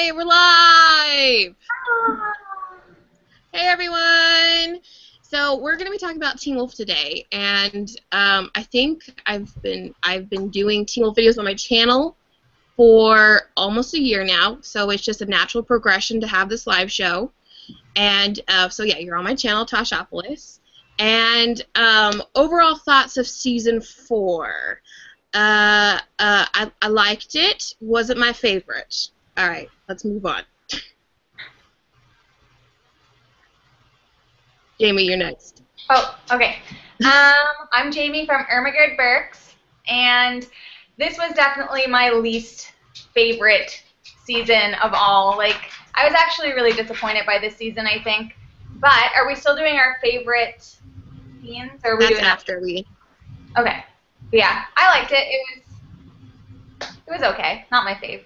Yay, we're live! Hey everyone! So we're going to be talking about Teen Wolf today, and I think I've been doing Teen Wolf videos on my channel for almost a year now, so it's just a natural progression to have this live show. And so yeah, you're on my channel, Tashopolis. And overall thoughts of season 4. I liked it. Wasn't my favorite. All right, let's move on. Jamie, you're next. Oh, okay. I'm Jamie from JamieErmahgerd Berks, and this was definitely my least favorite season of all. Like, I was actually really disappointed by this season, I think. But are we still doing our favorite scenes? Or are we doing after we. Okay. Yeah, I liked it. It was okay. Not my fave.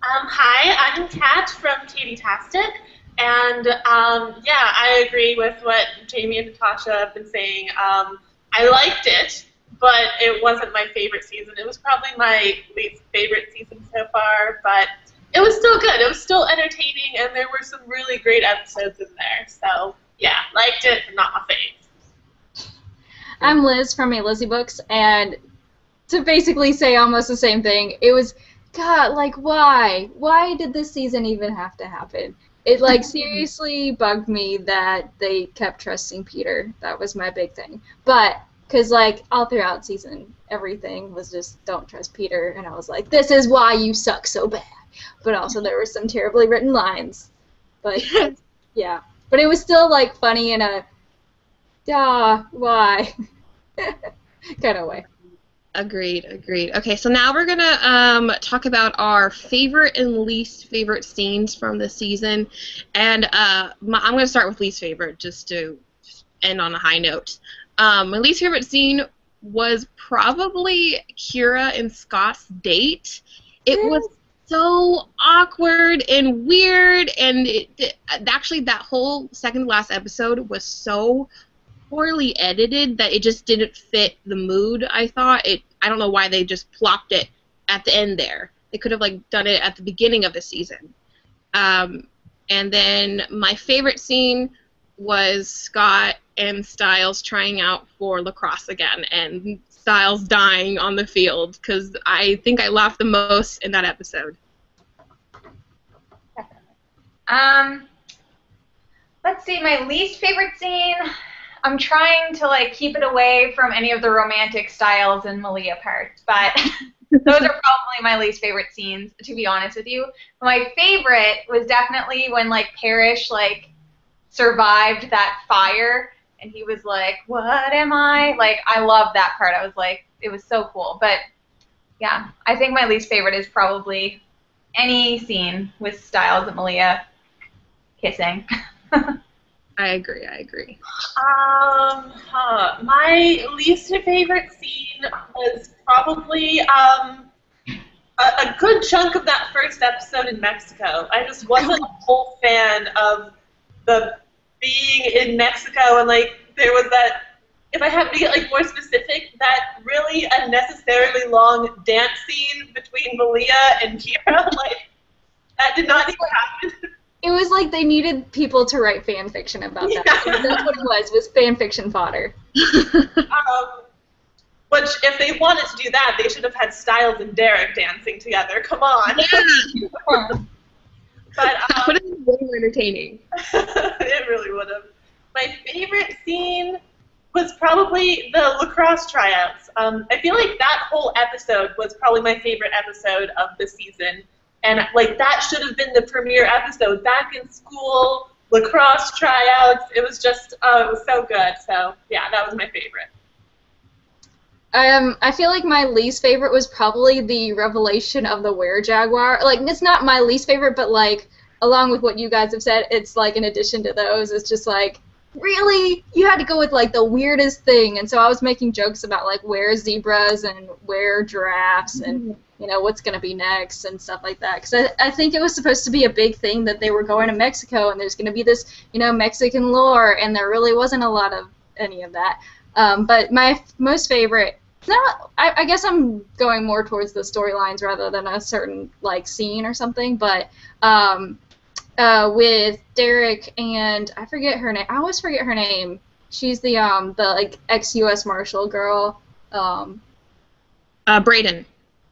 Hi, I'm Kat from Katytastic, and yeah, I agree with what Jamie and Natasha have been saying. I liked it, but it wasn't my favorite season. It was probably my least favorite season so far, but it was still good. It was still entertaining, and there were some really great episodes in there. So yeah, liked it, but not my fave. I'm Liz from Elizziebooks, and to basically say almost the same thing, it was, God, like, why? Why did this season even have to happen? It, like, seriously bugged me that they kept trusting Peter. That was my big thing. But, because, like, all throughout season, everything was just, don't trust Peter, and I was like, this is why you suck so bad. But also there were some terribly written lines. But, yeah. But it was still, like, funny in a, why? kind of way. Agreed. Okay, so now we're gonna talk about our favorite and least favorite scenes from the season, and I'm gonna start with least favorite just to end on a high note. My least favorite scene was probably Kira and Scott's date. It was so awkward and weird, and actually that whole second to last episode was so poorly edited that it just didn't fit the mood. I thought I don't know why they just plopped it at the end there. They could have like done it at the beginning of the season. And then my favorite scene was Scott and Styles trying out for lacrosse again, and Styles dying on the field, because I think I laughed the most in that episode. Let's see, my least favorite scene. I'm trying to like keep it away from any of the romantic Styles and Malia parts, but those are probably my least favorite scenes, to be honest with you. My favorite was definitely when like Parish like survived that fire, and he was like, "What am I?" Like, I loved that part. I was like, it was so cool. But yeah, I think my least favorite is probably any scene with Styles and Malia kissing. I agree. My least favorite scene was probably a good chunk of that first episode in Mexico. I just wasn't a whole fan of the being in Mexico, and like there was that, if I have to get like more specific, that really unnecessarily long dance scene between Malia and Kira. Like, that did not need to happen. It was like they needed people to write fan fiction about that. Yeah. That's what it was fan fiction fodder. Which, if they wanted to do that, they should have had Styles and Derek dancing together. Come on. Yeah. But that would have been way more entertaining. It really would have. My favorite scene was probably the lacrosse tryouts. I feel like that whole episode was probably my favorite episode of the season. And like that should have been the premiere episode. Back in school, lacrosse tryouts. It was just, it was so good. So yeah, that was my favorite. I feel like my least favorite was probably the revelation of the were-jaguar. Like, it's not my least favorite, but like, along with what you guys have said, it's like in addition to those, it's just like, really? You had to go with like the weirdest thing. And so I was making jokes about like where zebras and where giraffes and you know what's going to be next and stuff like that. Because I think it was supposed to be a big thing that they were going to Mexico and there's going to be this Mexican lore, and there really wasn't a lot of any of that. But my most favorite not. I guess I'm going more towards the storylines rather than a certain like scene or something. But with Derek and I forget her name. I always forget her name. She's the like ex-U.S. Marshal girl. Brayden.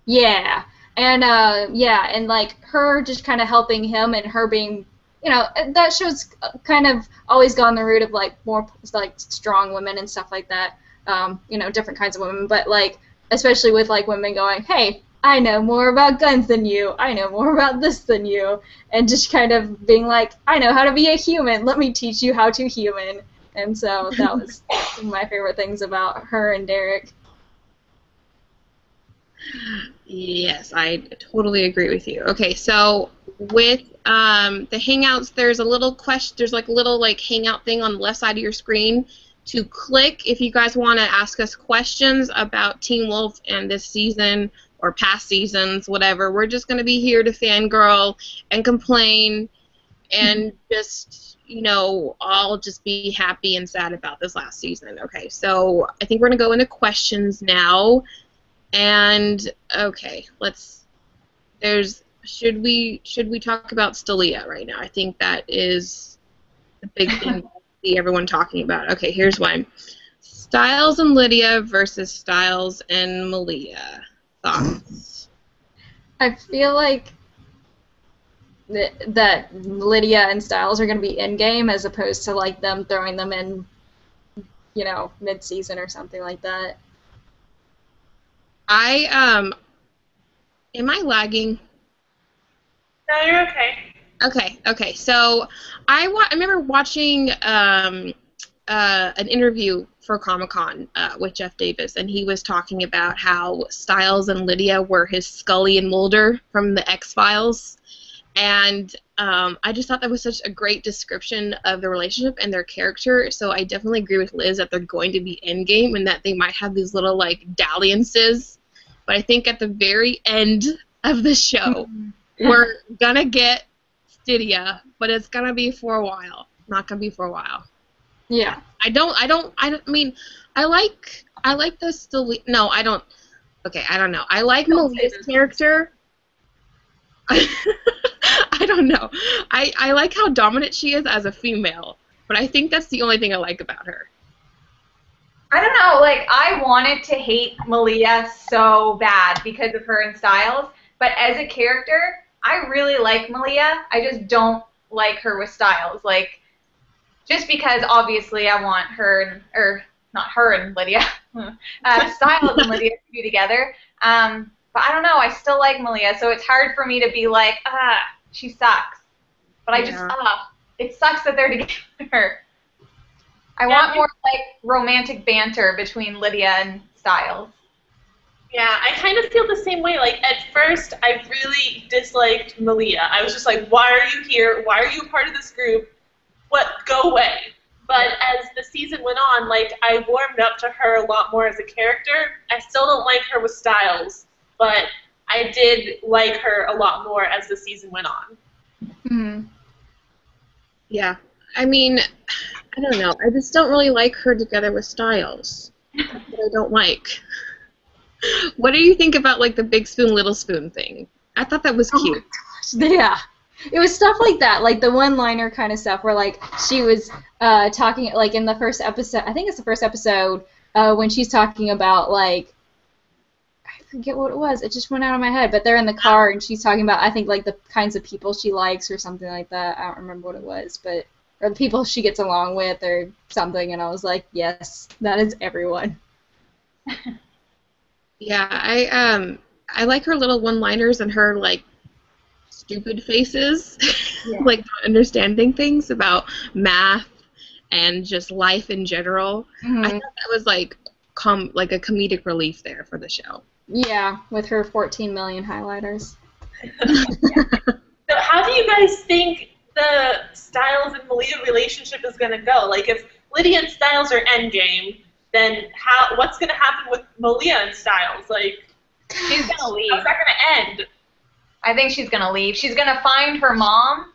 Yeah, and like her just kind of helping him and her being, that show's kind of always gone the route of like more like strong women and stuff like that. Different kinds of women, but like especially with like women going, hey, I know more about guns than you. I know more about this than you, and just kind of being like, I know how to be a human. Let me teach you how to human. And so that was one of my favorite things about her and Derek. Yes, I totally agree with you. Okay, so with the Hangouts, there's a little there's like a little like Hangout thing on the left side of your screen to click if you guys want to ask us questions about Teen Wolf and this season or past seasons, whatever. We're just going to be here to fangirl and complain and just, all just be happy and sad about this last season. Okay, so I think we're going to go into questions now. And okay, should we talk about Stalia right now? I think that is the big thing to see everyone talking about. Okay, here's one. Styles and Lydia versus Styles and Malia. Thoughts? I feel like that Lydia and Styles are going to be endgame as opposed to like them throwing them in, mid-season or something like that. Am I lagging? No, you're okay. Okay. So I remember watching an interview for Comic-Con with Jeff Davis, and he was talking about how Styles and Lydia were his Scully and Mulder from the X-Files. And I just thought that was such a great description of the relationship and their character. So I definitely agree with Liz that they're going to be endgame and that they might have these little like dalliances. But I think at the very end of the show, we're gonna get Stalia, but it's gonna be for a while. Not gonna be for a while. Yeah. I mean, I like the Stalia. No, I don't. Okay, I don't know. I like Malia's character. I don't know. I like how dominant she is as a female, but I think that's the only thing I like about her. I don't know, like, I wanted to hate Malia so bad because of her and Styles, but as a character, I really like Malia. I just don't like her with Styles. Like, just because, obviously, I want her, not her and Lydia, Styles and Lydia to be together. But I don't know, I still like Malia, so it's hard for me to be like, she sucks. But I just, it sucks that they're together. I want more, like, romantic banter between Lydia and Styles. Yeah, I kind of feel the same way. Like, at first, I really disliked Malia. I was just like, why are you here? Why are you a part of this group? What? Go away. But as the season went on, like, I warmed up to her a lot more as a character. I still don't like her with Styles, but I did like her a lot more as the season went on. Mm-hmm. Yeah. I mean, I don't know. I just don't really like her together with Styles. That's what I don't like. What do you think about, like, the big spoon, little spoon thing? I thought that was cute. Oh my gosh, yeah. It was stuff like that, like the one-liner kind of stuff where, like, she was talking, like, in the first episode, I think it's the first episode, when she's talking about, like, I forget what it was. It just went out of my head, but they're in the car, and she's talking about, I think, like, the kinds of people she likes or something like that. I don't remember what it was, but, or the people she gets along with or something, and I was like, yes, that is everyone. Yeah, I like her little one-liners and her, like, stupid faces, Yeah. like understanding things about math and just life in general. Mm-hmm. I thought that was like a comedic relief there for the show. Yeah, with her 14 million highlighters. So how do you guys think the Styles and Malia relationship is going to go? Like, if Lydia and Styles are endgame, then what's going to happen with Malia and Styles? Like, She's going to leave. how's that going to end? I think she's going to leave. She's going to find her mom,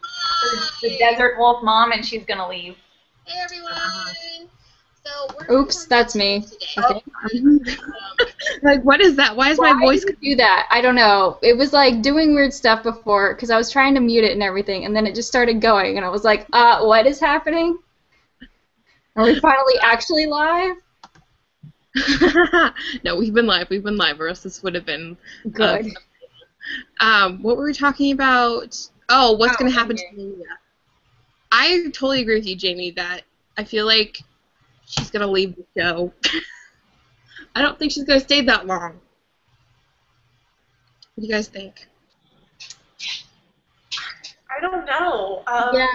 the Desert Wolf mom, and she's going to leave. Hey everyone! So Oops, that's me. Okay. Like, what is that? Why is my voice... did it do that? I don't know. It was like doing weird stuff before because I was trying to mute it and everything, and then it just started going, and I was like, what is happening? Are we finally actually live? No, we've been live, or else this would have been... Good. What were we talking about? Oh, what's going to happen to Stalia? I totally agree with you, Jamie, that I feel like she's going to leave the show. I don't think she's going to stay that long. What do you guys think? I don't know. Yeah.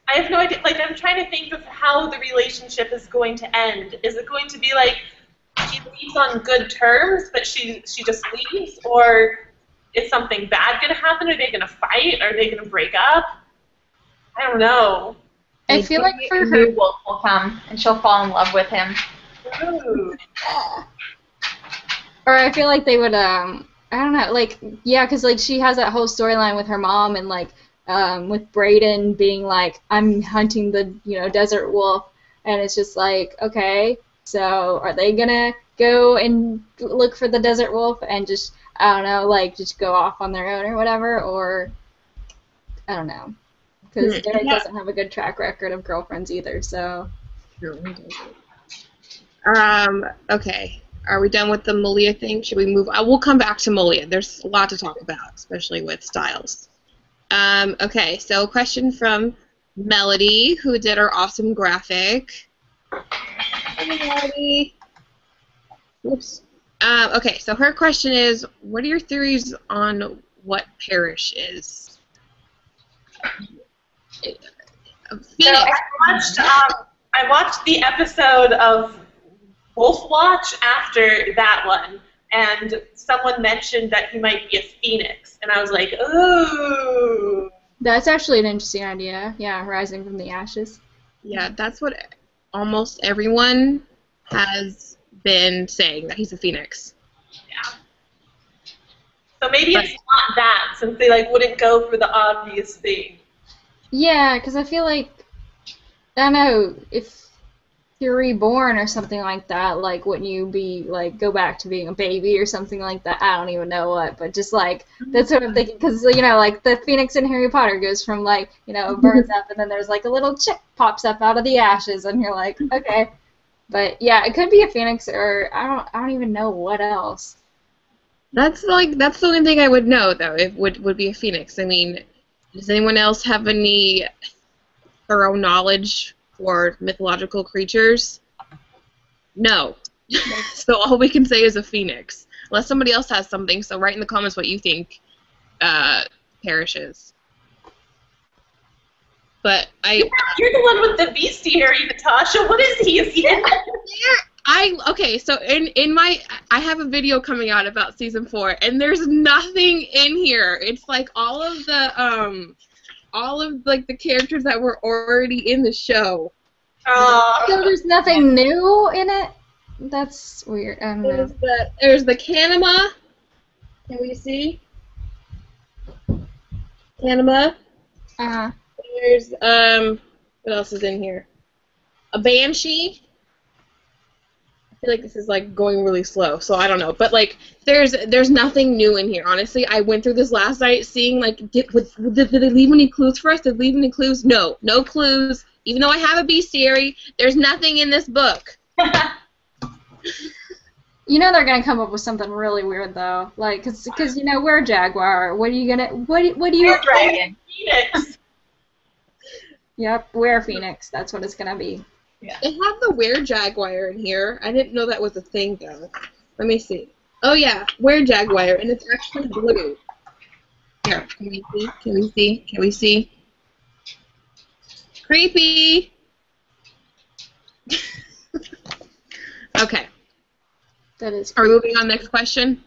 I have no idea. Like, I'm trying to think of how the relationship is going to end. Is it going to be like she leaves on good terms, but she just leaves, or is something bad going to happen? Are they going to fight? Are they going to break up? I don't know. I feel like for a her, new wolf will come, and she'll fall in love with him. Ooh. or I feel like they would, I don't know, like, yeah, because, like, she has that whole storyline with her mom and, like, with Brayden being like, I'm hunting the, desert wolf, and it's just like, okay, so are they gonna go and look for the desert wolf and just, I don't know, like, just go off on their own or whatever, or, I don't know. Because Derek doesn't have a good track record of girlfriends either, so. Okay. Are we done with the Malia thing? Should we move? We'll come back to Malia. There's a lot to talk about, especially with styles. Okay, so a question from Melody, who did our awesome graphic. Hey, Melody. Oops. Okay, so her question is, what are your theories on what Parish is? So I watched the episode of Wolf Watch after that one, and someone mentioned that he might be a phoenix, and I was like, ooh. That's actually an interesting idea. Yeah, rising from the ashes. Yeah, that's what almost everyone has been saying, that he's a phoenix. Yeah. So maybe it's not that, since they wouldn't go for the obvious thing. Yeah, because I feel like, I don't know, if you're reborn or something like that, like, wouldn't you be, like, go back to being a baby or something like that? I don't even know what, but just, like, that's what I'm thinking, because, like, the phoenix in Harry Potter goes from, like, burns up, and then there's, like, a little chick pops up out of the ashes, and you're like, okay. But, yeah, it could be a phoenix, or I don't even know what else. That's the only thing I would know, though, it would be a phoenix. I mean, does anyone else have any thorough knowledge for mythological creatures? No. So all we can say is a phoenix. Unless somebody else has something, so write in the comments what you think Parish is. But You're the one with the bestiary, Natasha. What is he? Is he in okay, so I have a video coming out about season 4, and there's nothing in here. It's like all of the characters that were already in the show. So there's nothing new in it? That's weird. I don't know. There's the Kanema. Can we see? Kanema. There's what else is in here? A Banshee. I feel like this is going really slow, so I don't know. But there's nothing new in here. Honestly, I went through this last night, seeing did they leave any clues for us? Did they leave any clues? No clues. Even though I have a bestiary, there's nothing in this book. They're gonna come up with something really weird though, cause we're a jaguar. What do you? We're a dragon. Phoenix. Yep, we're a phoenix. That's what it's gonna be. Yeah. They have the were-jaguar in here. I didn't know that was a thing, though. Let me see. Oh, yeah, were-jaguar, and it's actually blue. Here, can we see? Can we see? Can we see? Creepy! Okay. That is. Are we moving on next question?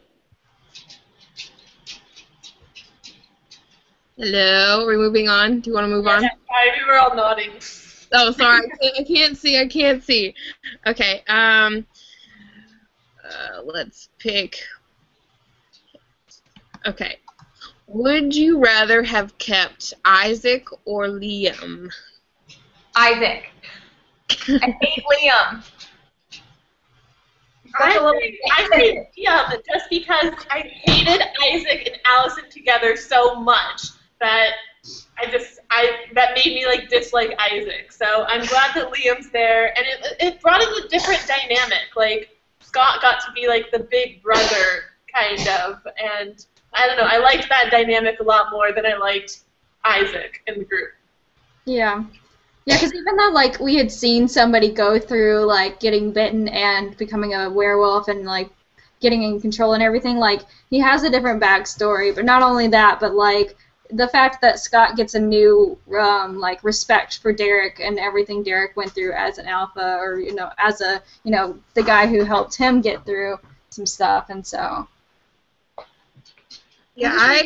Hello? Are we moving on? Do you want to move on? Yeah, we were all nodding. Oh, sorry. I can't see. Okay. Let's pick. Okay. Would you rather have kept Isaac or Liam? Isaac. I hate Liam. I say Liam just because I hated Isaac and Allison together so much that that made me like dislike Isaac. So I'm glad that Liam's there, and it brought in a different dynamic. Like Scott got to be like the big brother kind of, and I don't know. I liked that dynamic a lot more than I liked Isaac in the group. Yeah. Yeah, because even though, like, we had seen somebody go through, like, getting bitten and becoming a werewolf and, like, getting in control and everything, like, he has a different backstory. But not only that, but, like, the fact that Scott gets a new, like, respect for Derek and everything Derek went through as an alpha or, you know, as a, you know, the guy who helped him get through some stuff. And so... Yeah,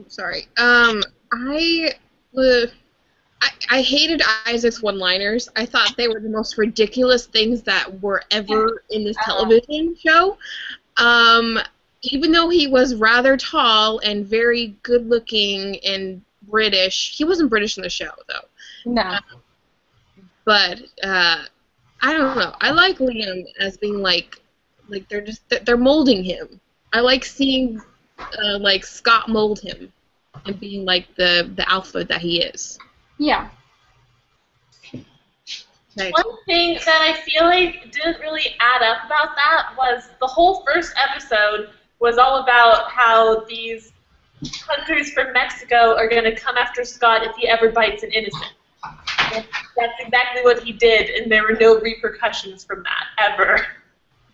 sorry. I hated Isaac's one-liners. I thought they were the most ridiculous things that were ever in this television show. Even though he was rather tall and very good-looking and British, he wasn't British in the show, though. No. But I don't know. I like Liam as being like they're molding him. I like seeing like Scott mold him and being like the alpha that he is. Yeah. Okay. One thing that I feel like didn't really add up about that was the whole first episode was all about how these hunters from Mexico are going to come after Scott if he ever bites an innocent. That's exactly what he did, and there were no repercussions from that, ever.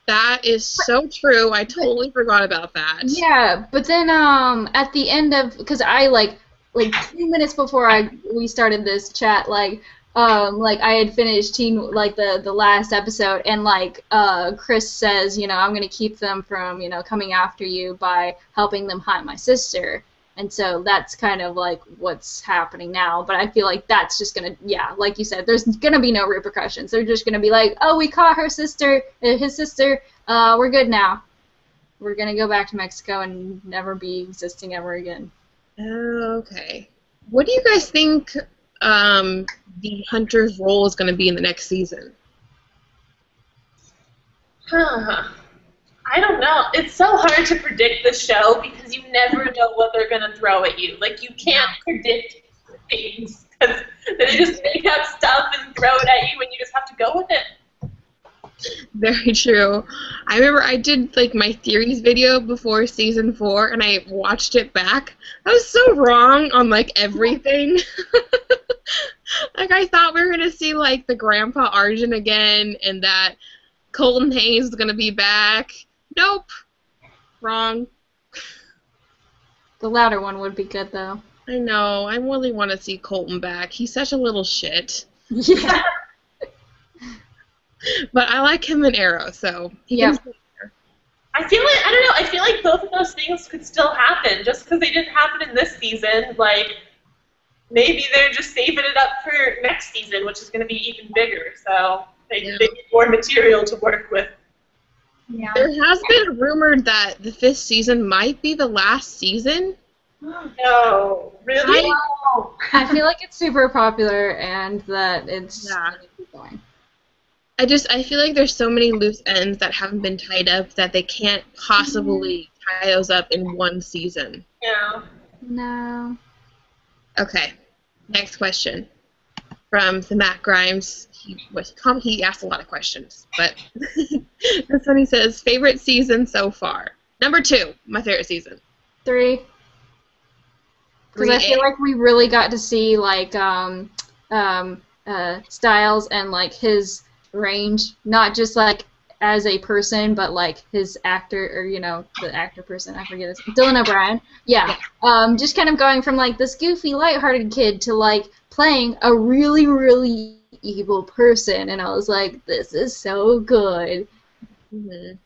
That is so true. I totally forgot about that. Yeah, but then at the end of, because I like 2 minutes before we started this chat, like I had finished the last episode, and like Chris says, you know, I'm gonna keep them from, you know, coming after you by helping them hunt my sister. And so that's kind of like what's happening now. But I feel like that's just gonna, yeah, like you said, there's gonna be no repercussions. They're just gonna be like, oh, we caught his sister, we're good now. We're gonna go back to Mexico and never be existing ever again. Okay. What do you guys think the hunter's role is gonna be in the next season? I don't know. It's so hard to predict the show because you never know what they're going to throw at you. Like, you can't predict things because they just make up stuff and throw it at you and you just have to go with it. Very true. I remember I did, like, my theories video before season 4 and I watched it back. I was so wrong on, like, everything. Like, I thought we were going to see, like, the Grandpa Arjun again and that Colton Haynes is going to be back. Nope. Wrong. The latter one would be good, though. I know. I really want to see Colton back. He's such a little shit. Yeah. But I like him in Arrow, so he Yeah. can stay there. I feel like, I don't know, I feel like both of those things could still happen just because they didn't happen in this season. Like, maybe they're just saving it up for next season, which is going to be even bigger. So they need more material to work with. Yeah. There has been rumored that the 5th season might be the last season. No, really? I feel like it's super popular and that it's gonna keep going. I feel like there's so many loose ends that haven't been tied up that they can't possibly tie those up in one season. Yeah. No. Okay, next question from the Matt Grimes. He asked a lot of questions, but this one he says, favorite season so far. Number 2, my favorite season. 3. Because I feel like we really got to see like Styles and like his range, not just like as a person, but like his actor, or you know, the actor person, I forget his Dylan O'Brien. Yeah. Just kind of going from like this goofy, lighthearted kid to like playing a really, really evil person, and I was like, this is so good. Mm-hmm.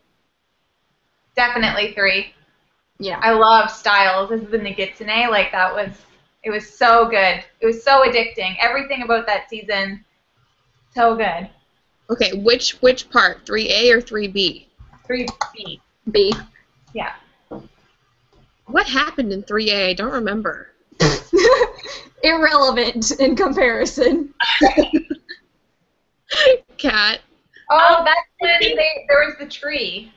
Definitely 3. Yeah. I love Styles as the Nagitsune. Like, it was so good. It was so addicting. Everything about that season, so good. Okay, which part? 3A or 3B? 3B. B. Yeah. What happened in 3A? I don't remember. Irrelevant in comparison. Cat. Oh, that's when there was the tree.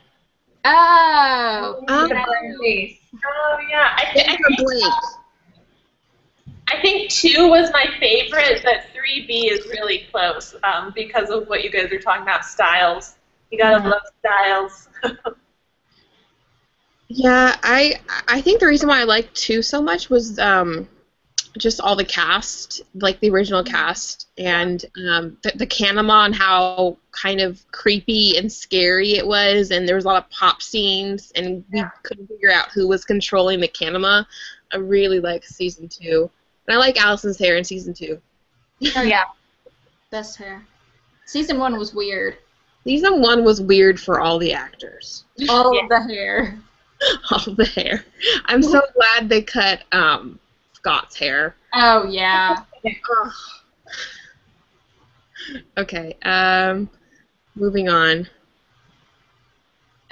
Oh. Oh, That in face. Oh yeah, Blake. I think 2 was my favorite, but 3B is really close because of what you guys are talking about, styles. You gotta love styles. Yeah, I think the reason why I liked 2 so much was just all the cast, like the original cast, and the Kanama and how kind of creepy and scary it was, and there was a lot of pop scenes, and we couldn't figure out who was controlling the Kanama. I really like season 2, and I like Allison's hair in season 2. Oh yeah. Best hair. Season 1 was weird. Season 1 was weird for all the actors, All of the hair. all the hair. I'm so glad they cut Scott's hair. Oh, yeah. Ugh. Okay, moving on.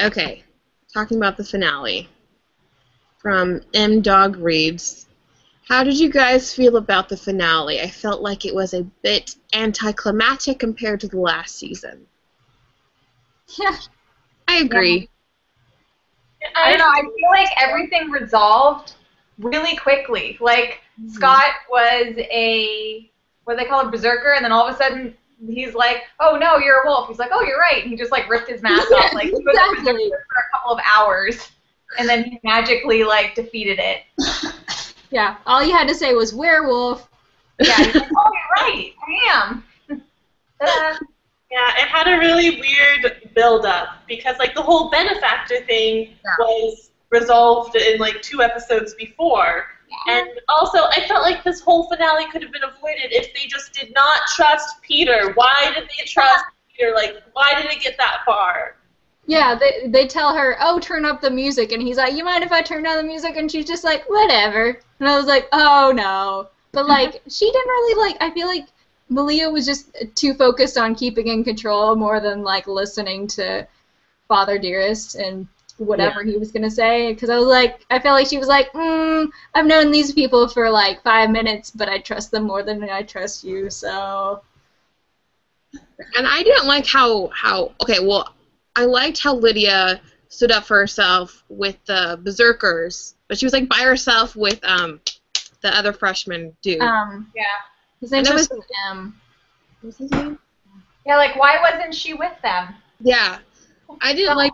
Okay, talking about the finale. From M. Dog Reads. How did you guys feel about the finale? I felt like it was a bit anticlimactic compared to the last season. Yeah. I agree. I don't know. I feel like everything resolved really quickly. Like Scott was what do they call a berserker, and then all of a sudden he's like, "Oh no, you're a wolf." He's like, "Oh, you're right," and he just like ripped his mask off. Like he was a berserker for a couple of hours, and then he magically like defeated it. Yeah. All you had to say was werewolf. Yeah. He's like, "Oh, you're right. I am." Ta-da. Yeah, it had a really weird build-up because, like, the whole Benefactor thing was resolved in, like, 2 episodes before. Yeah. And also, I felt like this whole finale could have been avoided if they just did not trust Peter. Why did they trust Peter? Like, why did it get that far? Yeah, they tell her, "Oh, turn up the music," and he's like, "You mind if I turn down the music?" And she's just like, "Whatever." And I was like, "Oh, no." But, like, she didn't really, like, I feel like Malia was just too focused on keeping in control more than, like, listening to Father Dearest and whatever he was going to say. Because I was like, I felt like she was like, I've known these people for, like, 5 minutes, but I trust them more than I trust you, so. And I didn't like how okay, well, I liked how Lydia stood up for herself with the Berserkers, but she was, like, by herself with the other freshman dude. Yeah. His name was M. What's his name? Yeah, like, why wasn't she with them? Yeah. I didn't like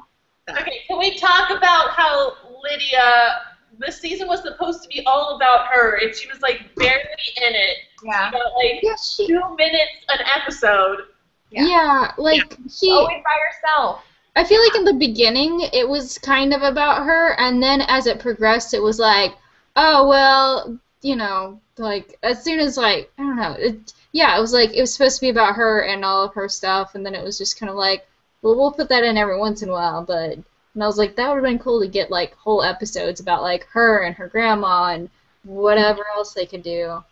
that. Okay, can we talk about how Lydia, this season was supposed to be all about her, and she was, like, barely in it. Yeah. She got, like, 2 minutes an episode. Yeah, like, she... Always by herself. I feel like in the beginning, it was kind of about her, and then as it progressed, it was like, oh, well, you know, like, as soon as, like, I don't know, it was like, it was supposed to be about her and all of her stuff, and then it was just kind of like, well, we'll put that in every once in a while, and I was like, that would have been cool to get, like, whole episodes about, like, her and her grandma and whatever else they could do.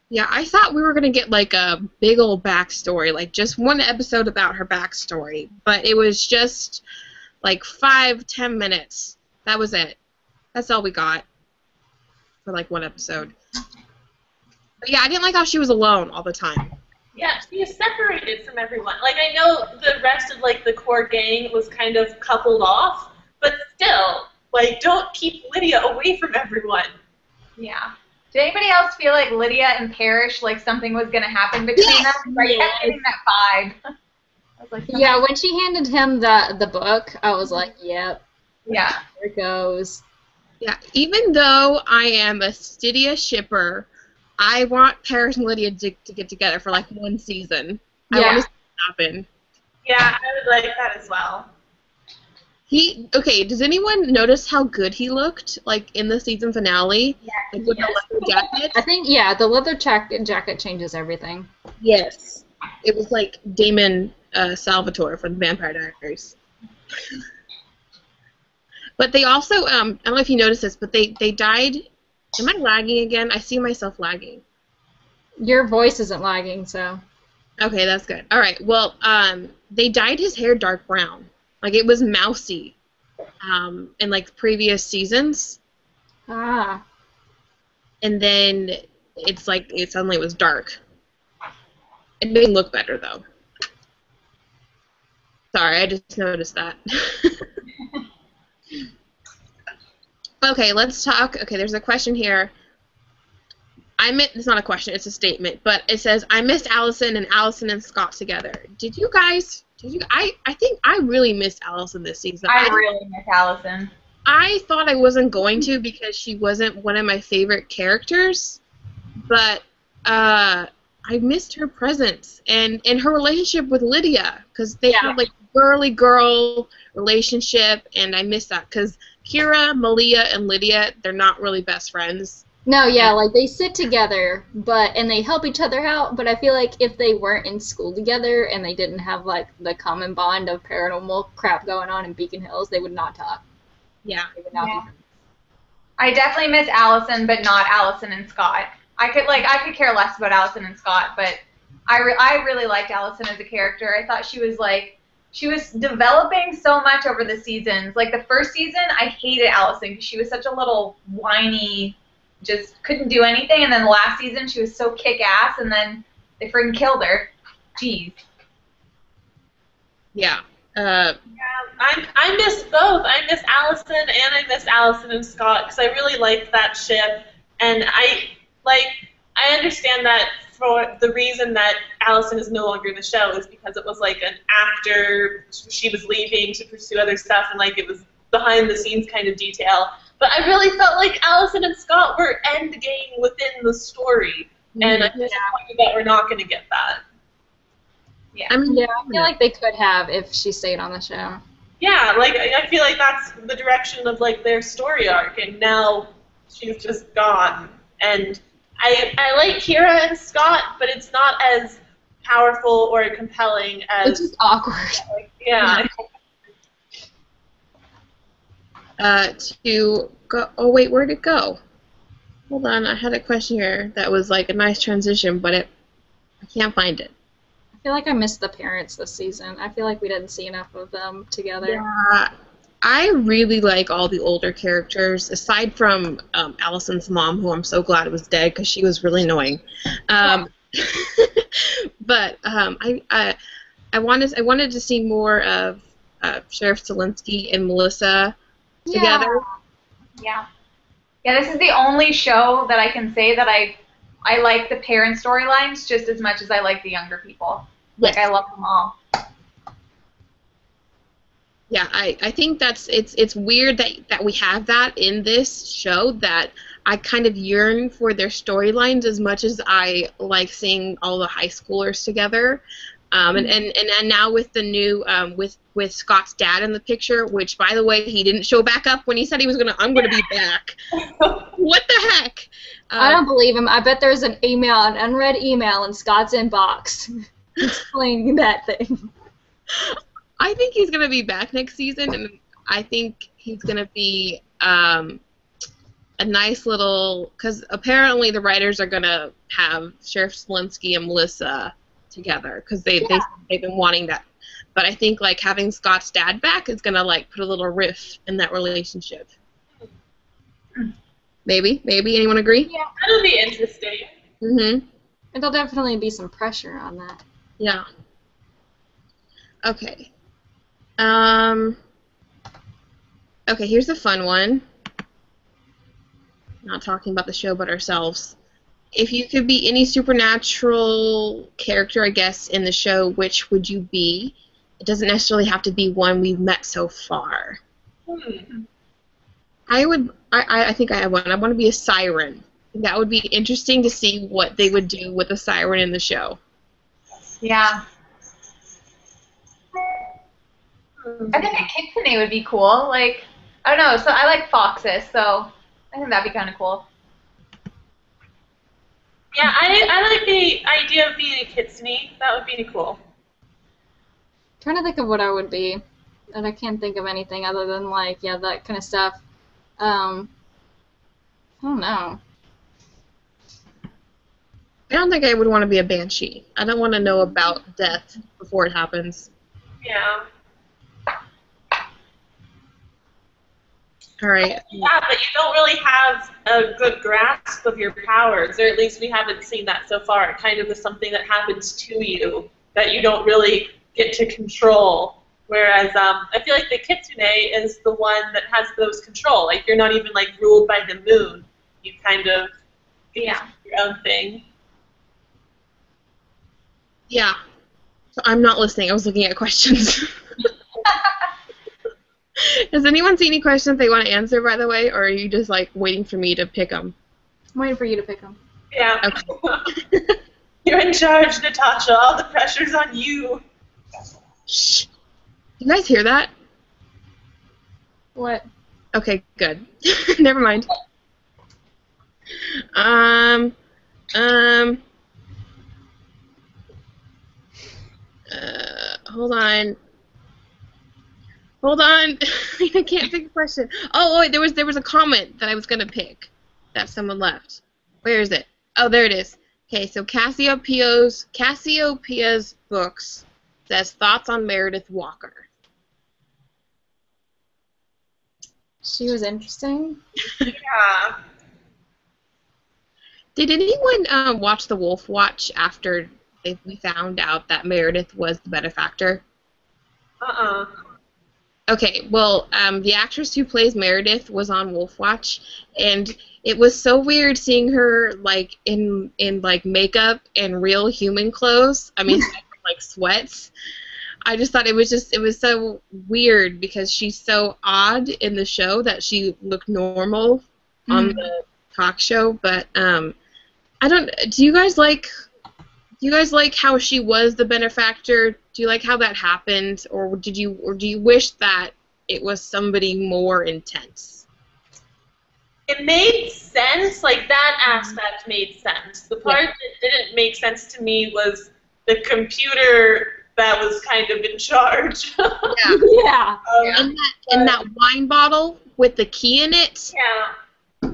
Yeah, I thought we were going to get, like, a big old backstory, like, just one episode about her backstory, but it was just, like, 5-10 minutes. That was it. That's all we got for, like, one episode. But yeah, I didn't like how she was alone all the time. Yeah, she is separated from everyone. Like, I know the rest of, like, the core gang was kind of coupled off, but still, like, don't keep Lydia away from everyone. Yeah. Did anybody else feel like Lydia and Parish, like, something was going to happen between them? Like, I kept getting that vibe. I was like, yeah, when she handed him the book, I was like, yep. Yeah. There it goes. Yeah, even though I am a Stalia shipper, I want Parish and Lydia to get together for, like, one season. I want to see it happen. Yeah, I would like that as well. Okay, does anyone notice how good he looked, like, in the season finale? Yeah. Like, with the leather jacket? I think, yeah, the leather jacket changes everything. Yes. It was like Damon Salvatore from Vampire Diaries. But they also, I don't know if you noticed this, but they died. Am I lagging again? I see myself lagging. Your voice isn't lagging, so. Okay, that's good. All right, well, they dyed his hair dark brown. Like, it was mousy in, like, previous seasons. Ah. And then it's like, it suddenly was dark. It made him look better, though. Sorry, I just noticed that. Okay, let's talk. Okay, there's a question here. It's not a question, it's a statement, but it says, I missed Allison and Scott together. I think I really missed Allison this season. I really miss Allison. I thought I wasn't going to because she wasn't one of my favorite characters, but I missed her presence and her relationship with Lydia, because they had like girly girl relationship, and I missed that because Kira, Malia, and Lydia, they're not really best friends. No, yeah, like they sit together, and they help each other out, but I feel like if they weren't in school together and they didn't have like the common bond of paranormal crap going on in Beacon Hills, they would not talk. Yeah. They would not be. I definitely miss Allison, but not Allison and Scott. I could care less about Allison and Scott, but I really liked Allison as a character. I thought she was developing so much over the seasons. Like the first season, I hated Allison because she was such a little whiny, just couldn't do anything. And then the last season, she was so kick-ass, and then they freaking killed her. Jeez. Yeah. I miss both. I miss Allison and I miss Allison and Scott because I really liked that ship, and I understand that for the reason that Allison is no longer in the show is because it was like an actor, she was leaving to pursue other stuff, and like it was behind the scenes kind of detail. But I really felt like Allison and Scott were endgame within the story, and I'm disappointed that we're not going to get that. Yeah. I feel like they could have if she stayed on the show. Yeah, like I feel like that's the direction of like their story arc, and now she's just gone. And I like Kira and Scott, but it's not as powerful or compelling as. It's just awkward. Like, yeah. To go. Oh wait, where'd it go? Hold on, I had a question here that was like a nice transition, but I can't find it. I feel like I missed the parents this season. I feel like we didn't see enough of them together. Yeah, I really like all the older characters, aside from Allison's mom, who I'm so glad was dead because she was really annoying. But I wanted to see more of Sheriff Stilinski and Melissa together. Yeah. Yeah, this is the only show that I can say that I like the parent storylines just as much as I like the younger people. Like, I love them all. Yeah, I think it's weird that we have that in this show, that I kind of yearn for their storylines as much as I like seeing all the high schoolers together. And now with the new with Scott's dad in the picture, which by the way he didn't show back up when he said he was I'm gonna be back. What the heck? I don't believe him. I bet there's an unread email in Scott's inbox explaining that thing. I think he's gonna be back next season, and I think he's gonna be a nice little, because apparently the writers are gonna have Sheriff Stilinski and Melissa together because they've been wanting that. But I think like having Scott's dad back is gonna like put a little rift in that relationship. Maybe anyone agree? Yeah, that'll be interesting. Mhm. And there'll definitely be some pressure on that. Yeah. Okay. Okay, here's a fun one. Not talking about the show, but ourselves. If you could be any supernatural character, I guess, in the show, which would you be? It doesn't necessarily have to be one we've met so far. I think I have one. I want to be a siren. That would be interesting to see what they would do with a siren in the show. Yeah. I think a kitsune would be cool. Like, I don't know. So I like foxes, so I think that'd be kind of cool. Yeah, I like the idea of being a kitsune. That would be cool. I'm trying to think of what I would be, and I can't think of anything other than like that kind of stuff. I don't know. I don't think I would want to be a banshee. I don't want to know about death before it happens. Yeah. All right. Yeah, but you don't really have a good grasp of your powers, or at least we haven't seen that so far. It kind of is something that happens to you that you don't really get to control. Whereas I feel like the kitsune is the one that has those control. Like you're not even like ruled by the moon. You kind of do your own thing. Yeah. So I'm not listening. I was looking at questions. Has anyone seen any questions they want to answer, by the way, or are you just like waiting for me to pick them? I'm waiting for you to pick them. Yeah. Okay. You're in charge, Natasha. All the pressure's on you. Shh. You guys hear that? What? Okay, good. Never mind. Hold on. Hold on. I can't pick a question. Oh, wait, there was a comment that I was gonna pick that someone left. Where is it? Oh, there it is. Okay, so Cassiopeia's books says thoughts on Meredith Walker. She was interesting. Yeah. Did anyone watch The Wolf Watch after we found out that Meredith was the benefactor? Okay, well, the actress who plays Meredith was on Wolf Watch, and it was so weird seeing her like in like makeup and real human clothes. I mean, like sweats. I just thought it was so weird because she's so odd in the show that she looked normal on the talk show. But I don't. Do you guys like how she was the benefactor? Do you like how that happened, or do you wish that it was somebody more intense? It made sense. Like that aspect made sense. The part that didn't make sense to me was the computer that was kind of in charge. Yeah. And that wine bottle with the key in it. Yeah.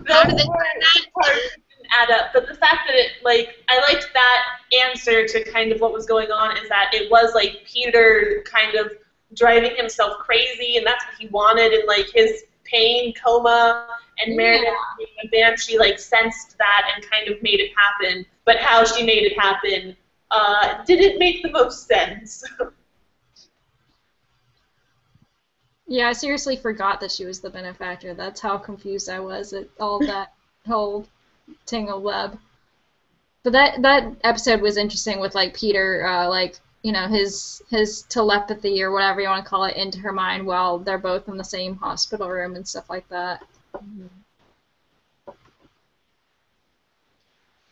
How did they do that part didn't add up. But the fact that it, like, I liked that answer to kind of what was going on is that it was, like, Peter kind of driving himself crazy, and that's what he wanted, and, like, his pain, coma, and Meredith being a banshee, like, sensed that and kind of made it happen. But how she made it happen didn't make the most sense. Yeah, I seriously forgot that she was the benefactor. That's how confused I was at all that whole tingle web. But that episode was interesting with like Peter, like you know his telepathy or whatever you want to call it into her mind while they're both in the same hospital room and stuff like that.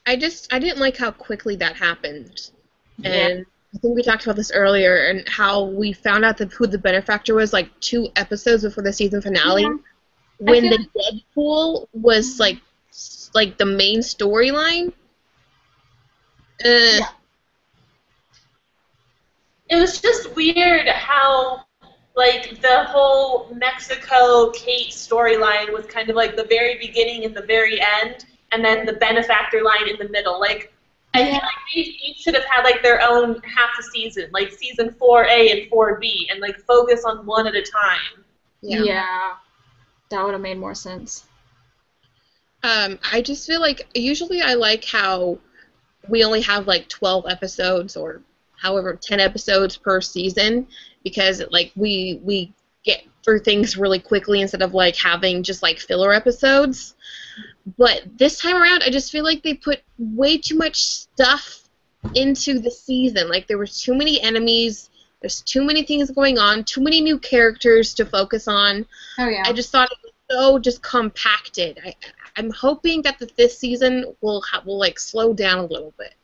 I didn't like how quickly that happened. And I think we talked about this earlier, and how we found out who the benefactor was like 2 episodes before the season finale, when the Deadpool was like the main storyline. It was just weird how like the whole Mexico Kate storyline was kind of like the very beginning and the very end, and then the benefactor line in the middle. Like I feel like they each should have had like their own half a season, like season 4A and 4B, and like focus on one at a time. Yeah. That would have made more sense. I just feel like usually I like how we only have like 12 episodes or however 10 episodes per season, because like we get through things really quickly instead of like having just like filler episodes. But this time around, I just feel like they put way too much stuff into the season. Like, there was too many enemies, there's too many things going on, too many new characters to focus on. Oh, yeah. I just thought it was so just compacted. I'm hoping that this season will like slow down a little bit.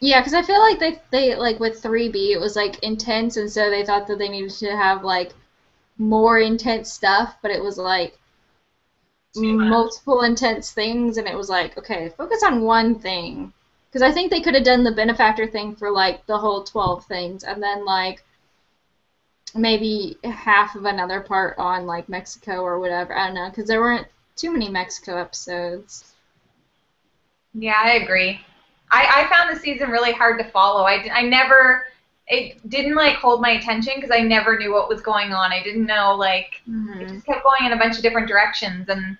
Yeah, because I feel like they like with 3B, it was like intense, and so they thought that they needed to have like more intense stuff, but it was like multiple intense things, and it was like, okay, focus on one thing. Because I think they could have done the benefactor thing for like the whole 12 things, and then like maybe half of another part on like Mexico or whatever. I don't know, because there weren't too many Mexico episodes. Yeah, I agree. I found the season really hard to follow. I never it didn't like hold my attention because I never knew what was going on. I didn't know like it just kept going in a bunch of different directions, and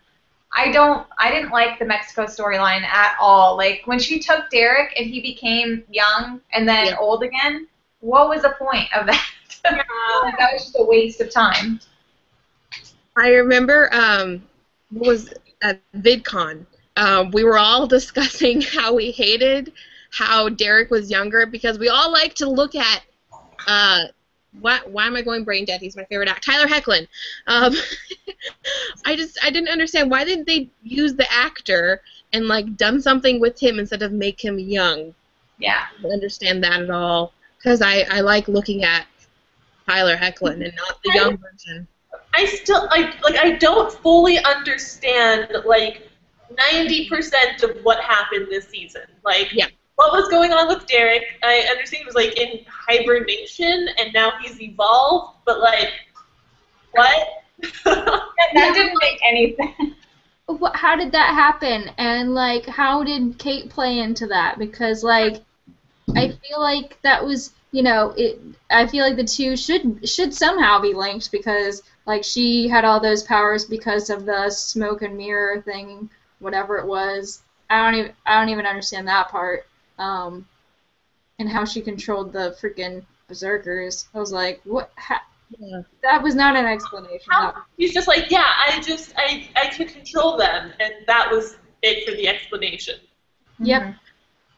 I didn't like the Mexico storyline at all. Like when she took Derek and he became young and then old again, what was the point of that? Like, that was just a waste of time. I remember was at VidCon. We were all discussing how we hated how Derek was younger because we all like to look at why am I going brain dead? He's my favorite actor. Tyler Hoechlin. I didn't understand why didn't they use the actor and like done something with him instead of make him young. Yeah. I don't understand that at all because I like looking at Tyler Hoechlin and not the young version. I don't fully understand like 90% of what happened this season. Like what was going on with Derek? I understand he was like in hibernation and now he's evolved, but like what? That didn't make any sense. How did that happen? And like how did Kate play into that? Because like I feel like that was, you know, I feel like the two should somehow be linked because like she had all those powers because of the smoke and mirror thing, whatever it was. I don't even understand that part. And how she controlled the freaking Berserkers. I was like, what? That was not an explanation. He's just like, yeah, I could control them, and that was it for the explanation. Yep.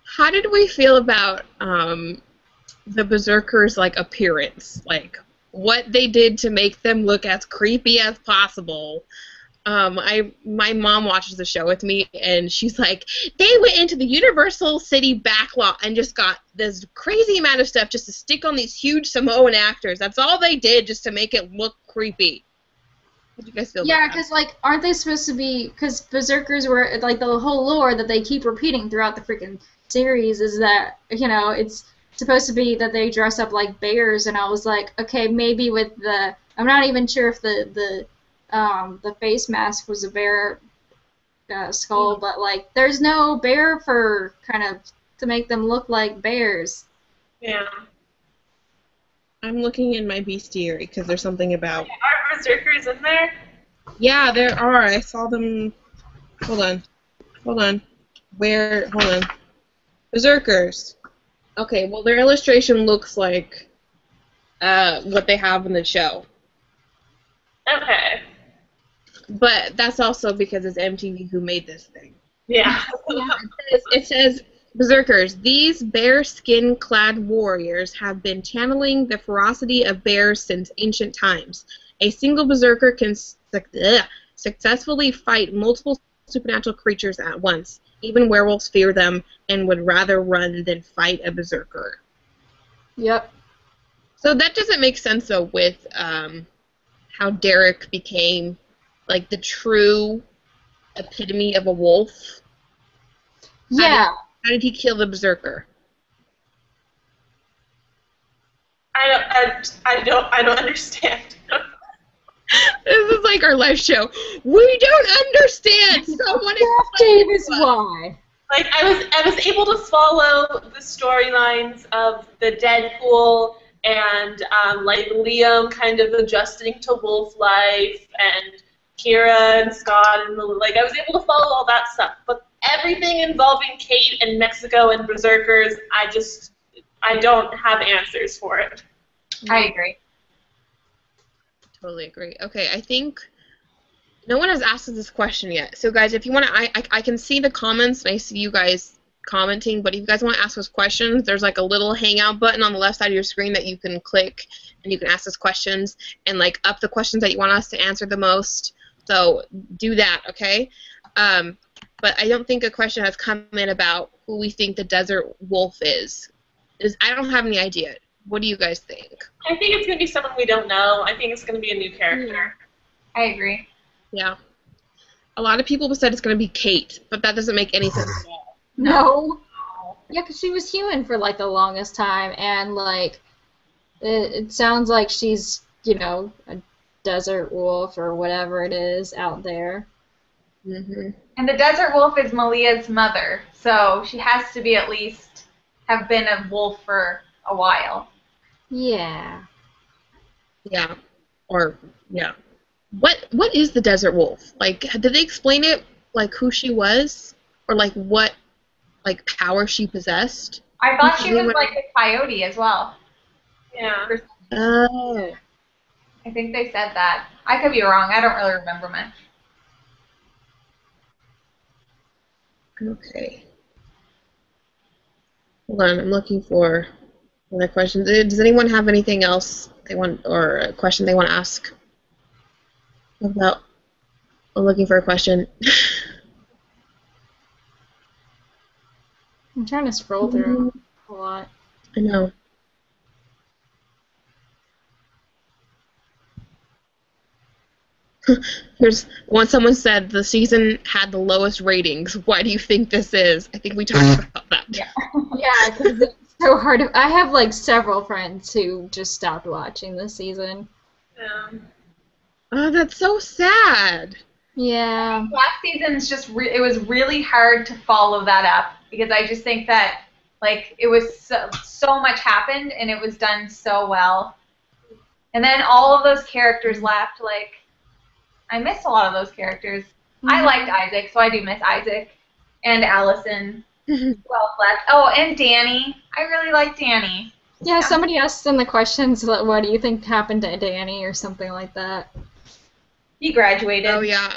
How did we feel about the Berserkers' like appearance? Like what they did to make them look as creepy as possible. My mom watches the show with me, and she's like, they went into the Universal City backlot and just got this crazy amount of stuff just to stick on these huge Samoan actors. That's all they did just to make it look creepy. What do you guys feel about that? Yeah, because, like, aren't they supposed to be, because Berserkers were, like, the whole lore that they keep repeating throughout the freaking series is that, you know, it's supposed to be that they dress up like bears, and I was like, okay, maybe with the, I'm not even sure if the face mask was a bear skull, but like there's no bear fur kind of to make them look like bears. Yeah. I'm looking in my bestiary because there's something about. Are Berserkers in there? Yeah, there are. I saw them. Hold on. Hold on. Hold on. Berserkers. Okay, well their illustration looks like what they have in the show. Okay. But that's also because it's MTV who made this thing. Yeah. It says, Berserkers, these bear-skin-clad warriors have been channeling the ferocity of bears since ancient times. A single berserker can successfully fight multiple supernatural creatures at once. Even werewolves fear them and would rather run than fight a berserker. Yep. So that doesn't make sense, though, with how Derek became like the true epitome of a wolf. Yeah. How did he kill the berserker? I don't understand. This is like our live show. We don't understand. Someone Davis why. Like I was able to follow the storylines of the Deadpool and like Liam kind of adjusting to wolf life and Kira and Scott and like I was able to follow all that stuff, but everything involving Kate and Mexico and Berserkers, I don't have answers for it. I agree. Totally agree. Okay, I think no one has asked us this question yet. So guys, if you want to, I can see the comments and I see you guys commenting, but if you guys want to ask us questions, there's like a little hangout button on the left side of your screen that you can click and you can ask us questions and like up the questions that you want us to answer the most. So do that, okay? But I don't think a question has come in about who we think the desert wolf is. I don't have any idea. What do you guys think? I think it's going to be someone we don't know. I think it's going to be a new character. I agree. Yeah. A lot of people have said it's going to be Kate, but that doesn't make any sense at all. No. Yeah, because she was human for like the longest time, and like it sounds like she's, you know, a desert wolf or whatever it is out there. Mm-hmm. And the desert wolf is Malia's mother, so she has to be at least have been a wolf for a while. Yeah. Yeah. Or yeah. What is the desert wolf? Like, did they explain it? Like who she was, or like what like power she possessed? I thought Does she was anyone- like a coyote as well. Yeah. Oh. I think they said that. I could be wrong. I don't really remember much. Okay. Hold on, I'm looking for other questions. Does anyone have anything else they want, or a question they want to ask about? I'm looking for a question. I'm trying to scroll through a lot. I know. Here's one. Someone said the season had the lowest ratings. Why do you think this is? I think we talked about that. Yeah. Yeah, because it's so hard. I have like several friends who just stopped watching this season. Yeah. Oh, that's so sad. Yeah. Last season's just it was really hard to follow that up because I just think that like it was so much happened and it was done so well. And then all of those characters left. Like I missed a lot of those characters. I liked Isaac, so I do miss Isaac and Allison. Well left. Oh, and Danny. I really like Danny. Yeah, somebody asked in the questions, like, what do you think happened to Danny or something like that. He graduated. Oh yeah.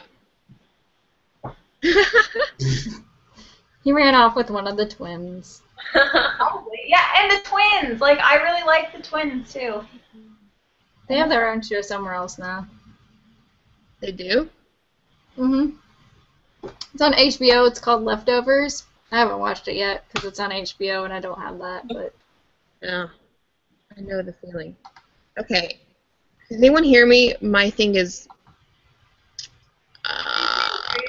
He ran off with one of the twins. Probably. Yeah, and the twins. Like I really like the twins too. They have their own show somewhere else now. They do? It's on HBO. It's called Leftovers. I haven't watched it yet because it's on HBO and I don't have that. But Yeah. I know the feeling. Okay. Does anyone hear me? My thing is. I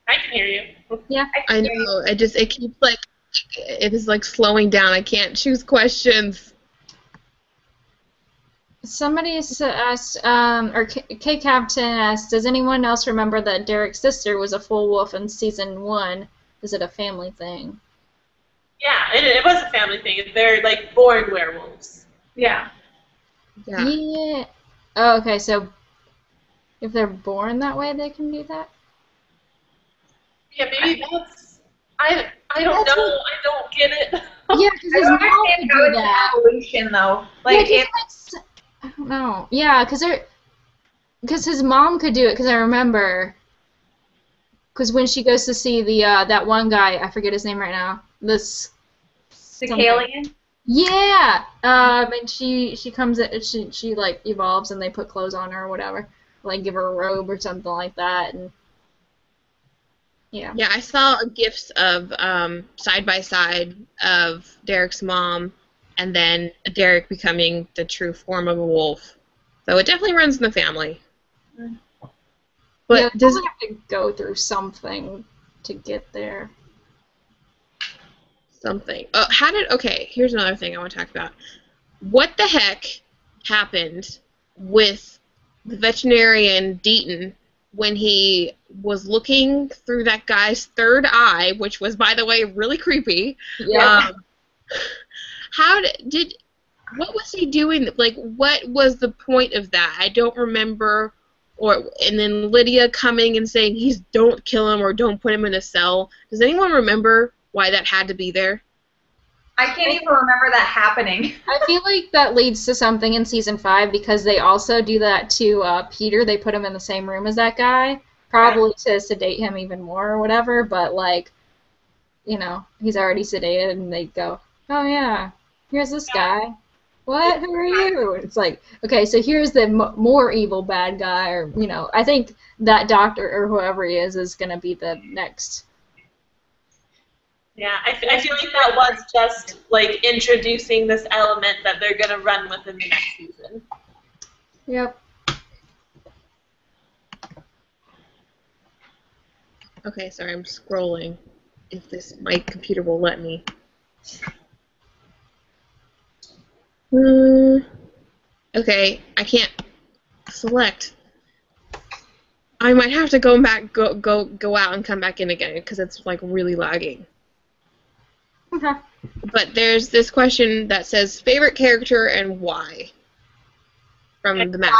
can hear you. yeah, I know. It keeps like. It is like slowing down. I can't choose questions. somebody asked, or K Captain asked, does anyone else remember that Derek's sister was a full wolf in season 1? Is it a family thing? Yeah, it was a family thing. They're like born werewolves. Yeah. Yeah. Yeah. Oh, okay. So if they're born that way, they can do that. Yeah, maybe that's. I don't know. I don't get it. Yeah, because I his don't mom understand could how do it's that. an evolution though. Like Yeah, if 'cause I don't know. Yeah, because his mom could do it. Because I remember. Because when she goes to see the that one guy, I forget his name right now. This. Cicalian. Yeah. And she comes in, she like evolves and they put clothes on her or whatever, like give her a robe or something like that, and yeah. Yeah, I saw gifs of side by side of Derek's mom, and then Derek becoming the true form of a wolf. So it definitely runs in the family. But Yeah, does you have to go through something to get there. something? Oh, how did? Okay, here's another thing I want to talk about. What the heck happened with the veterinarian Deaton when he was looking through that guy's third eye, which was, by the way, really creepy? Yeah. What was he doing? Like, what was the point of that? I don't remember. And then Lydia coming and saying, don't kill him or don't put him in a cell. Does anyone remember why that had to be there? I can't even remember that happening. I feel like that leads to something in season 5 because they also do that to Peter. They put him in the same room as that guy, probably to sedate him even more or whatever. But like, you know, he's already sedated, and they go, "Oh yeah, here's this guy. What? Who are you?" It's like, okay, so here's the more evil bad guy, or you know, I think that doctor or whoever he is gonna be the next. Yeah, I feel like that was just like introducing this element that they're gonna run with in the next season. Yep. Okay, sorry, I'm scrolling. If my computer will let me. Okay, I can't select. I might have to go out and come back in again because it's like really lagging. Okay. But there's this question that says favorite character and why from the map.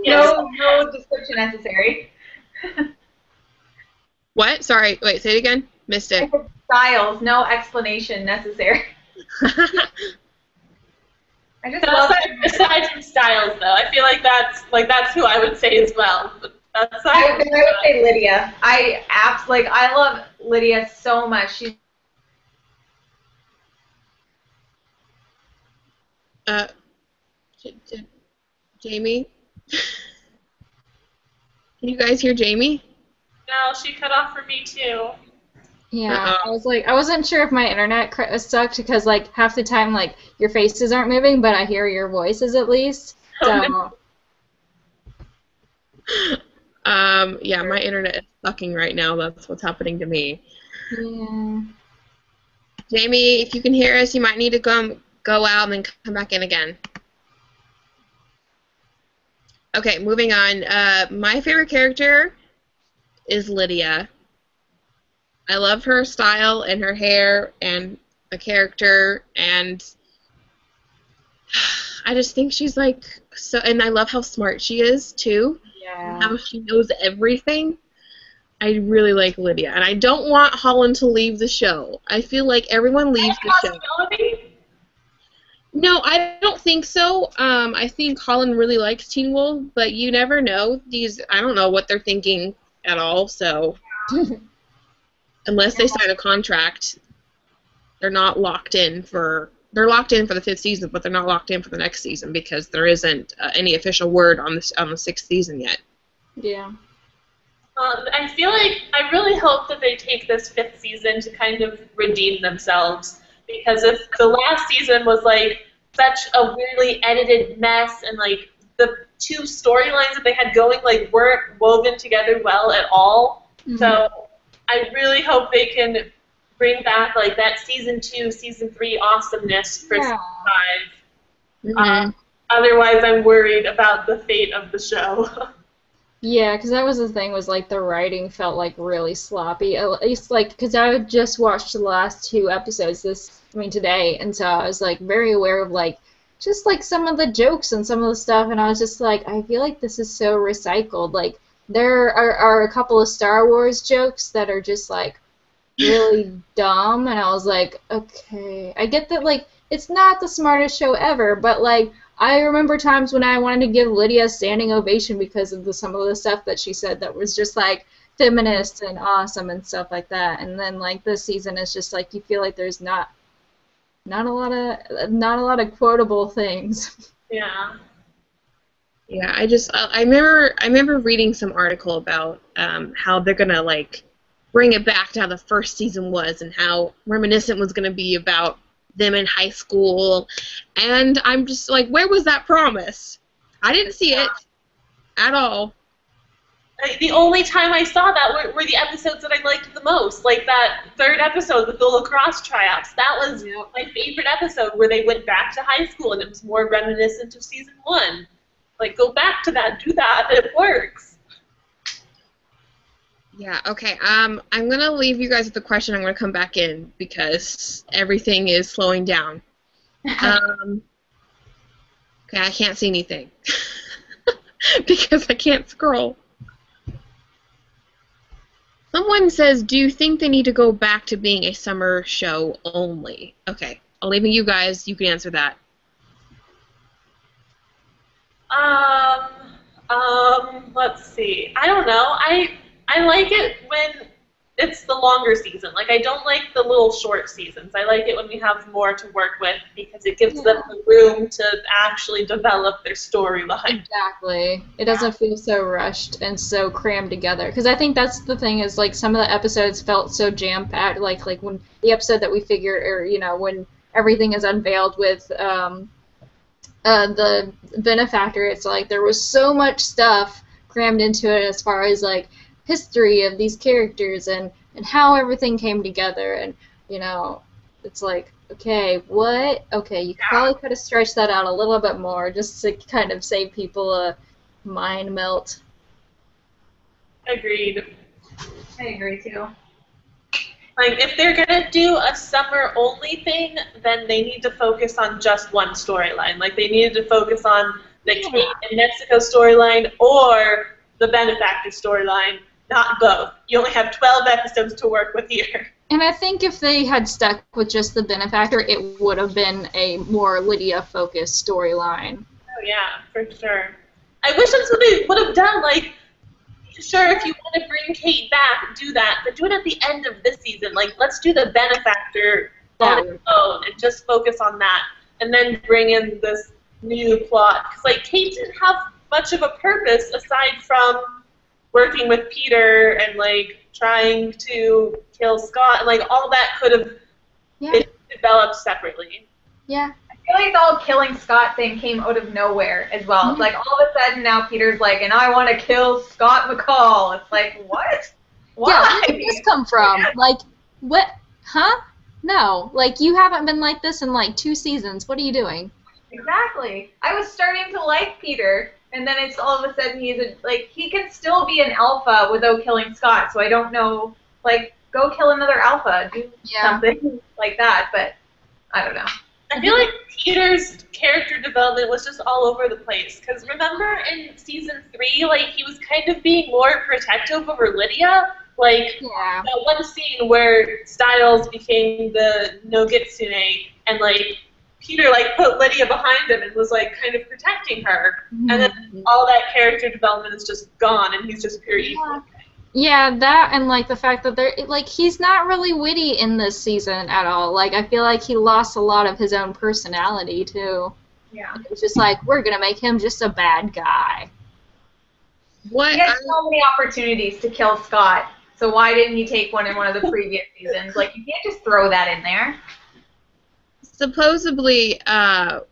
Yes. No description necessary. What? Sorry. Wait. Say it again. Missed it. Styles, no explanation necessary. I just love Aside from Styles, though, I feel like that's who I would say as well. But I would say Lydia. I love Lydia so much. She's Jamie? Can you guys hear Jamie? No, she cut off for me too. Yeah, I was like, I wasn't sure if my internet sucked because like half the time like your faces aren't moving, but I hear your voices at least. So. Yeah, my internet is sucking right now. That's what's happening to me. Yeah. Jamie, if you can hear us, you might need to go out and then come back in again. Okay, moving on. My favorite character is Lydia. I love her style and her hair and the character, and I just think she's like so. And I love how smart she is too. Yeah. How she knows everything. I really like Lydia, and I don't want Holland to leave the show. I feel like everyone leaves the show. No, I don't think so. I think Holland really likes Teen Wolf, but you never know. I don't know what they're thinking at all. So, unless they sign a contract, they're not locked in for. They're locked in for the 5th season, but they're not locked in for the next season because there isn't any official word on the 6th season yet. Yeah. I feel like I really hope that they take this 5th season to kind of redeem themselves, because if the last season was like such a weirdly edited mess and like the 2 storylines that they had going like weren't woven together well at all, so I really hope they can bring back like that season 2, season 3 awesomeness for season 5. Otherwise, I'm worried about the fate of the show. Yeah, because that was the thing, was like the writing felt like really sloppy. At least like, because I just watched the last 2 episodes today, and so I was like very aware of like just like some of the jokes and some of the stuff, and I was just like, I feel like this is so recycled. Like there are a couple of Star Wars jokes that are just like really dumb, and I was like, okay, I get that like it's not the smartest show ever, but like I remember times when I wanted to give Lydia a standing ovation because of some of the stuff that she said that was just like feminist and awesome and stuff like that. And then like this season is just like you feel like there's not a lot of quotable things. Yeah. Yeah, I remember reading some article about how they're gonna like bring it back to how the first season was and how reminiscent was gonna be about them in high school, and I'm just like, where was that promise? I didn't see it at all. The only time I saw that were the episodes that I liked the most, like that 3rd episode with the lacrosse tryouts. That was my favorite episode, where they went back to high school and it was more reminiscent of season 1. Like, go back to that, do that, it works. Yeah, okay. I'm gonna leave you guys with the question. I'm gonna come back in because everything is slowing down. Okay, I can't see anything because I can't scroll. Someone says, do you think they need to go back to being a summer show only? Okay, I'll leave you guys. You can answer that. Let's see. I don't know. I like it when it's the longer season. Like, I don't like the little short seasons. I like it when we have more to work with because it gives them the room to actually develop their storyline. Exactly. It doesn't feel so rushed and so crammed together. Because I think that's the thing, is like some of the episodes felt so jam-packed. Like when the episode that we figured, or when everything is unveiled with the Benefactor, it's like there was so much stuff crammed into it as far as like history of these characters and how everything came together, and it's like, okay, what? Okay, you probably could have stretched that out a little bit more just to kind of save people a mind melt. Agreed. I agree too. Like, if they're gonna do a summer-only thing, then they need to focus on just one storyline. Like, they needed to focus on the Kate and Mexico storyline or the Benefactor storyline, not both. You only have 12 episodes to work with here. And I think if they had stuck with just the Benefactor, it would have been a more Lydia-focused storyline. Oh, yeah, for sure. I wish that's what they would have done. Like, sure, if you want to bring Kate back, do that, but do it at the end of this season. Like, let's do the Benefactor on its own and just focus on that, and then bring in this new plot. Because, like, Kate didn't have much of a purpose aside from working with Peter and, like, trying to kill Scott. And, like, all that could have been developed separately. Yeah. I feel like the whole killing Scott thing came out of nowhere as well. Mm-hmm. It's like all of a sudden now Peter's like, and I want to kill Scott McCall. It's like, what? Why? Yeah, where did this come from? Like, what? Huh? No. Like, you haven't been like this in, like, 2 seasons. What are you doing? Exactly. I was starting to like Peter, and then it's all of a sudden he can still be an alpha without killing Scott, so I don't know, like, go kill another alpha, do something like that, but I don't know. I feel like Peter's character development was just all over the place. Because remember in season 3, like, he was kind of being more protective over Lydia. Like, that one scene where Styles became the Nogitsune, and, like, Peter, like, put Lydia behind him and was, like, kind of protecting her. Mm-hmm. And then all that character development is just gone, and he's just pure evil. Yeah, that and, like, the fact that he's not really witty in this season at all. Like, I feel like he lost a lot of his own personality, too. Yeah. It's just like, we're gonna make him just a bad guy. What? He had so many opportunities to kill Scott, so why didn't he take one in one of the previous seasons? Like, you can't just throw that in there. Supposedly, the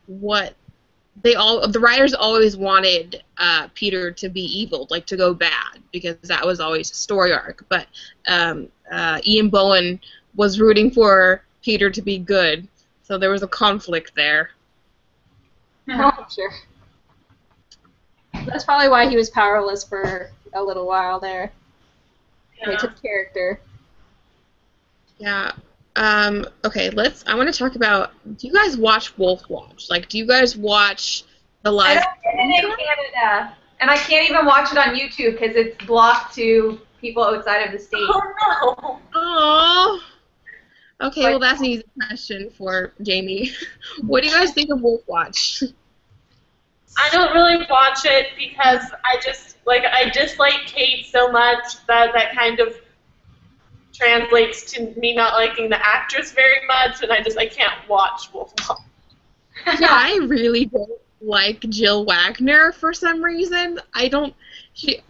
writers always wanted Peter to be evil, like to go bad, because that was always a story arc. But Ian Bohen was rooting for Peter to be good, so there was a conflict there. Oh, sure. That's probably why he was powerless for a little while there. Yeah. Like his character. Yeah. Okay, I want to talk about, do you guys watch Wolf Watch? Like, do you guys watch the live? I don't get it in Canada, and I can't even watch it on YouTube because it's blocked to people outside of the state. Oh, no. Aww. Okay, well, that's an easy question for Jamie. What do you guys think of Wolf Watch? I don't really watch it because I dislike Kate so much that kind of translates to me not liking the actress very much, and I can't watch Wolf Watch. Yeah, I really don't like Jill Wagner for some reason. She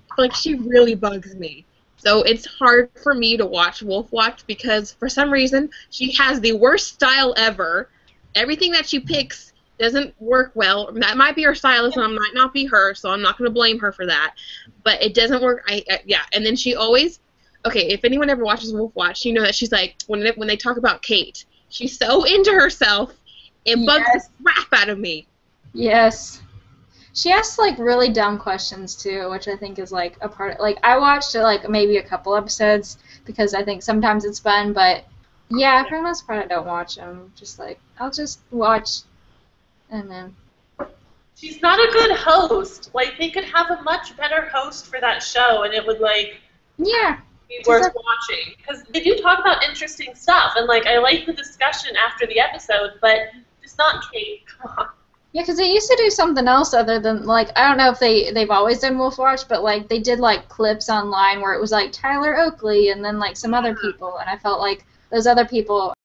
really bugs me. So it's hard for me to watch Wolf Watch because for some reason she has the worst style ever. Everything that she picks doesn't work well. That might be her stylist, and it might not be her, so I'm not going to blame her for that. But it doesn't work. And then she always. Okay, if anyone ever watches Wolf Watch, you know that she's like, when they talk about Kate, she's so into herself, it bugs the crap out of me. Yes. She asks, like, really dumb questions, too, which I think is, like, a part of, like, I watched, like, maybe a couple episodes, because I think sometimes it's fun, but, yeah, for the most part, I don't watch them. Just, like, I'll just watch, and then... She's not a good host. Like, they could have a much better host for that show, and it would, like... Yeah. Be worth watching, because they do talk about interesting stuff, and like I like the discussion after the episode, but it's not Kate. Come on. Yeah, because they used to do something else other than, like, I don't know if they've always done Wolf Watch, but like they did like clips online where it was like Tyler Oakley and then like some other people, and I felt like those other people